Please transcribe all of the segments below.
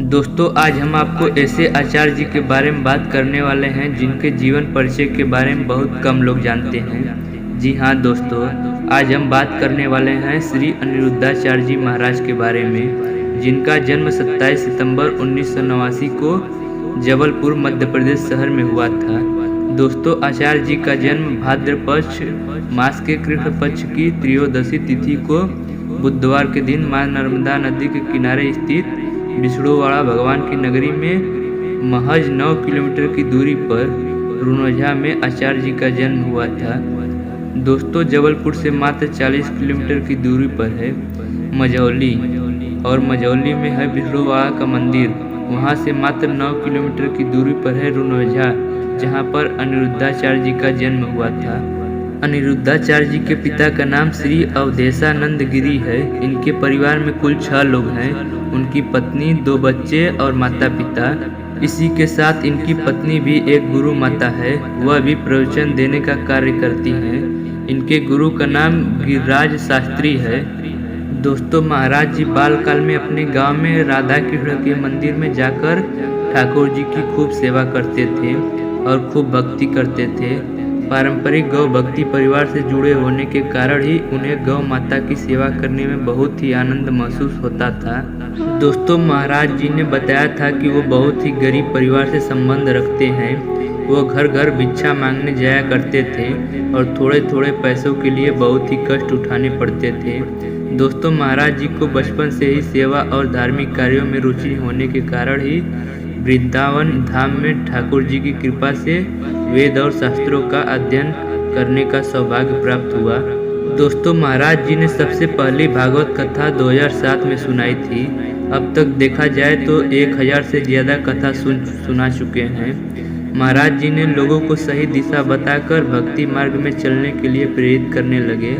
दोस्तों, आज हम आपको ऐसे आचार्य जी के बारे में बात करने वाले हैं जिनके जीवन परिचय के बारे में बहुत कम लोग जानते हैं। जी हाँ दोस्तों, आज हम बात करने वाले हैं श्री अनिरुद्धाचार्य जी महाराज के बारे में, जिनका जन्म 27 सितंबर 1989 को जबलपुर मध्य प्रदेश शहर में हुआ था। दोस्तों, आचार्य जी का जन्म भाद्रपक्ष मास के कृष्ण पक्ष की त्रयोदशी तिथि को बुधवार के दिन मां नर्मदा नदी के किनारे स्थित बिछड़ोवाड़ा भगवान की नगरी में महज 9 किलोमीटर की दूरी पर रुनौझा में आचार्य जी का जन्म हुआ था। दोस्तों, जबलपुर से मात्र 40 किलोमीटर की दूरी पर है मझौली, और मझौली में है बिछड़ोवाड़ा का मंदिर। वहां से मात्र 9 किलोमीटर की दूरी पर है रुनौझा, जहां पर अनिरुद्धाचार्य जी का जन्म हुआ था। अनिरुद्धाचार्य जी के पिता का नाम श्री अवधेशानंद गिरी है। इनके परिवार में कुल 6 लोग हैं। उनकी पत्नी, 2 बच्चे और माता पिता। इसी के साथ इनकी पत्नी भी एक गुरु माता है, वह भी प्रवचन देने का कार्य करती हैं। इनके गुरु का नाम गिरिराज शास्त्री है। दोस्तों, महाराज जी बालकाल में अपने गांव में राधा कृष्ण के मंदिर में जाकर ठाकुर जी की खूब सेवा करते थे और खूब भक्ति करते थे। पारंपरिक गौ भक्ति परिवार से जुड़े होने के कारण ही उन्हें गौ माता की सेवा करने में बहुत ही आनंद महसूस होता था। दोस्तों, महाराज जी ने बताया था कि वो बहुत ही गरीब परिवार से संबंध रखते हैं। वो घर घर भिक्षा मांगने जाया करते थे और थोड़े थोड़े पैसों के लिए बहुत ही कष्ट उठाने पड़ते थे। दोस्तों, महाराज जी को बचपन से ही सेवा और धार्मिक कार्यों में रुचि होने के कारण ही वृंदावन धाम में ठाकुर जी की कृपा से वेद और शास्त्रों का अध्ययन करने का सौभाग्य प्राप्त हुआ। दोस्तों, महाराज जी ने सबसे पहली भागवत कथा 2007 में सुनाई थी। अब तक देखा जाए तो 1000 से ज़्यादा कथा सुना चुके हैं। महाराज जी ने लोगों को सही दिशा बताकर भक्ति मार्ग में चलने के लिए प्रेरित करने लगे।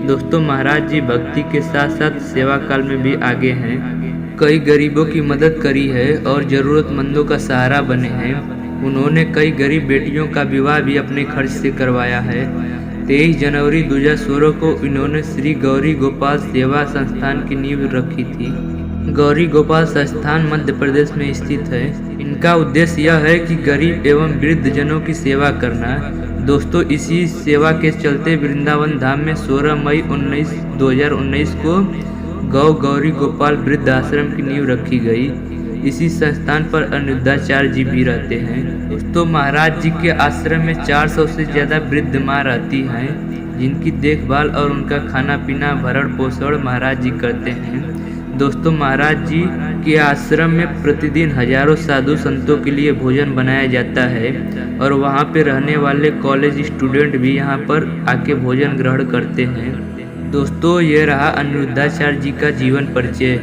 दोस्तों, महाराज जी भक्ति के साथ साथ सेवा काल में भी आगे हैं। कई गरीबों की मदद करी है और ज़रूरतमंदों का सहारा बने हैं। उन्होंने कई गरीब बेटियों का विवाह भी अपने खर्च से करवाया है। 23 जनवरी 2016 को इन्होंने श्री गौरी गोपाल सेवा संस्थान की नींव रखी थी। गौरी गोपाल संस्थान मध्य प्रदेश में स्थित है। इनका उद्देश्य यह है कि गरीब एवं वृद्ध जनों की सेवा करना। दोस्तों, इसी सेवा के चलते वृंदावन धाम में 16 मई 2019 को गौरी गोपाल वृद्ध आश्रम की नींव रखी गई। इसी संस्थान पर अनिरुद्धाचार्य जी भी रहते हैं। दोस्तों, महाराज जी के आश्रम में 400 से ज़्यादा वृद्ध माँ रहती हैं, जिनकी देखभाल और उनका खाना पीना भरण पोषण महाराज जी करते हैं। दोस्तों, महाराज जी के आश्रम में प्रतिदिन हजारों साधु संतों के लिए भोजन बनाया जाता है और वहाँ पे रहने वाले कॉलेज स्टूडेंट भी यहाँ पर आके भोजन ग्रहण करते हैं। दोस्तों, ये रहा अनिरुद्धाचार्य जी का जीवन परिचय।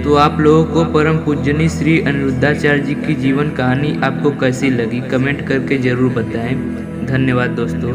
तो आप लोगों को परम पूजनीय श्री अनिरुद्धाचार्य जी की जीवन कहानी आपको कैसी लगी, कमेंट करके ज़रूर बताएं। धन्यवाद दोस्तों।